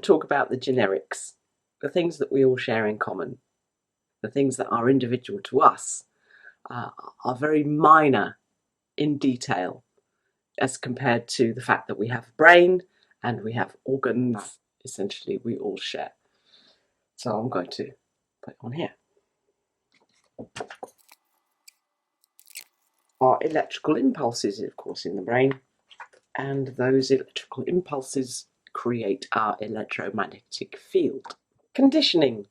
talk about the generics, the things that we all share in common, the things that are individual to us, are very minor in detail as compared to the fact that we have a brain and we have organs, essentially we all share. So I'm going to put it on here. Our electrical impulses, of course, in the brain, and those electrical impulses create our electromagnetic field. Conditioning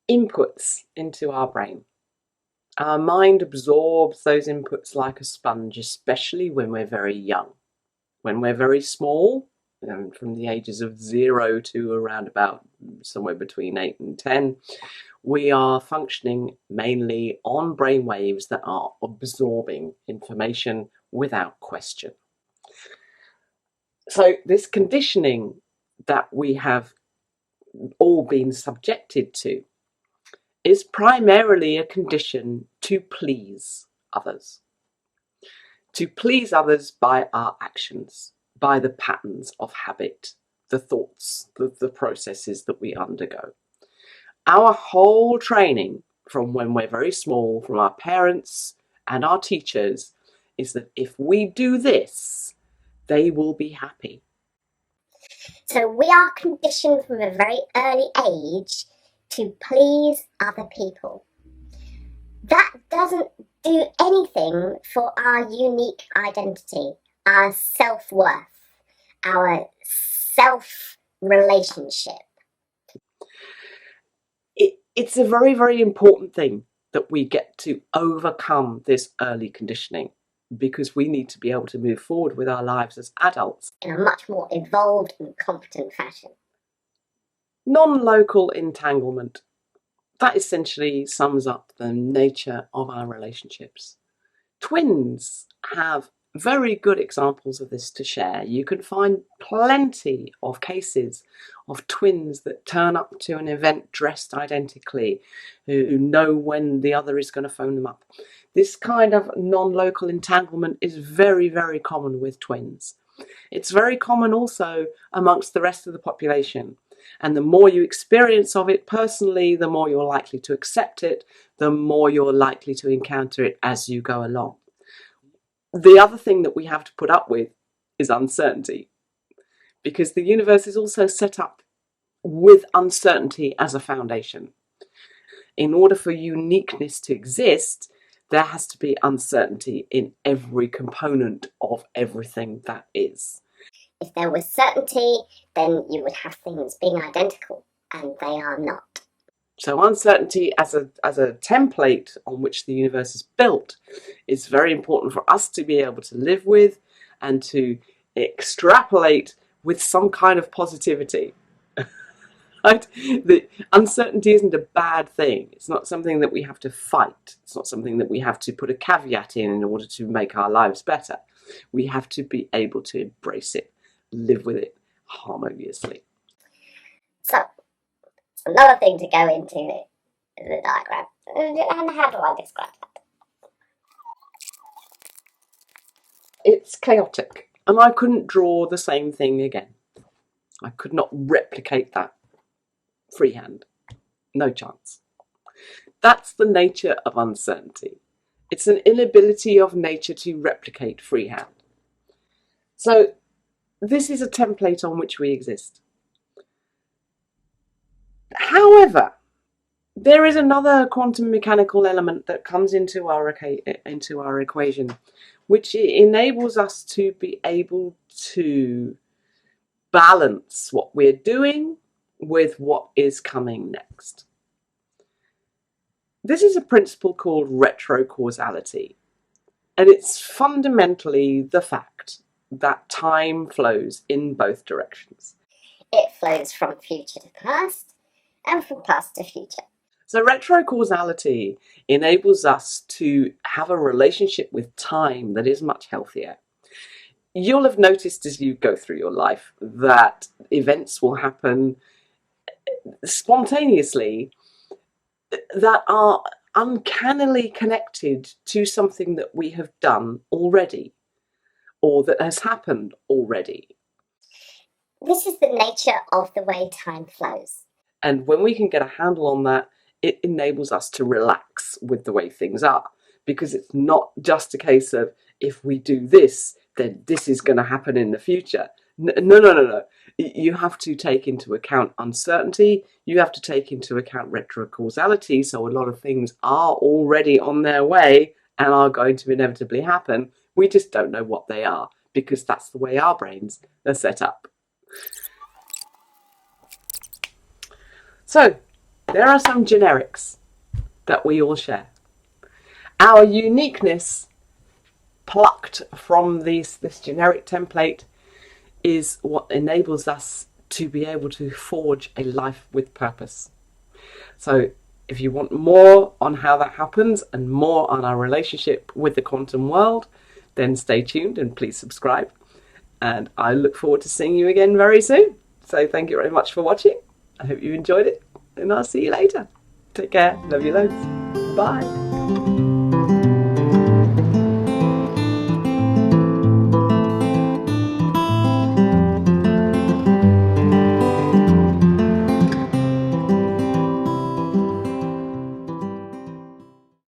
inputs into our brain. Our mind absorbs those inputs like a sponge, especially when we're very young. When we're very small, from the ages of 0 to around about somewhere between 8 and 10, we are functioning mainly on brain waves that are absorbing information without question. So this conditioning that we have all been subjected to is primarily a condition to please others. To please others by our actions, by the patterns of habit, the thoughts, the processes that we undergo. Our whole training from when we're very small, from our parents and our teachers, is that if we do this, they will be happy. So we are conditioned from a very early age to please other people. That doesn't do anything for our unique identity, our self-worth, our self-relationship. It's a very, very important thing that we get to overcome this early conditioning, because we need to be able to move forward with our lives as adults in a much more evolved and competent fashion. Non-local entanglement. That essentially sums up the nature of our relationships. Twins have very good examples of this to share. You can find plenty of cases of twins that turn up to an event dressed identically, who know when the other is going to phone them up. This kind of non-local entanglement is very, very common with twins. It's very common also amongst the rest of the population. And the more you experience of it personally, the more you're likely to accept it, the more you're likely to encounter it as you go along. The other thing that we have to put up with is uncertainty, because the universe is also set up with uncertainty as a foundation. In order for uniqueness to exist, there has to be uncertainty in every component of everything that is. If there was certainty, then you would have things being identical, and they are not. So uncertainty as a template on which the universe is built is very important for us to be able to live with and to extrapolate with some kind of positivity. Right? The uncertainty isn't a bad thing. It's not something that we have to fight. It's not something that we have to put a caveat in order to make our lives better. We have to be able to embrace it, live with it harmoniously. So, another thing to go into the diagram. And how do I describe that? It's chaotic, and I couldn't draw the same thing again. I could not replicate that freehand. No chance. That's the nature of uncertainty. It's an inability of nature to replicate freehand. So this is a template on which we exist. However, there is another quantum mechanical element that comes into our equation, which enables us to be able to balance what we're doing with what is coming next. This is a principle called retrocausality, and it's fundamentally the fact that time flows in both directions. It flows from future to past and from past to future. So retrocausality enables us to have a relationship with time that is much healthier. You'll have noticed as you go through your life that events will happen spontaneously that are uncannily connected to something that we have done already or that has happened already. This is the nature of the way time flows. And when we can get a handle on that, it enables us to relax with the way things are, because it's not just a case of if we do this, then this is going to happen in the future. No. You have to take into account uncertainty. You have to take into account retrocausality. So a lot of things are already on their way and are going to inevitably happen. We just don't know what they are, because that's the way our brains are set up. So there are some generics that we all share. Our uniqueness plucked from this generic template is what enables us to be able to forge a life with purpose. So if you want more on how that happens and more on our relationship with the quantum world, then stay tuned and please subscribe. And I look forward to seeing you again very soon. So thank you very much for watching. I hope you enjoyed it, and I'll see you later. Take care. Love you loads. Bye.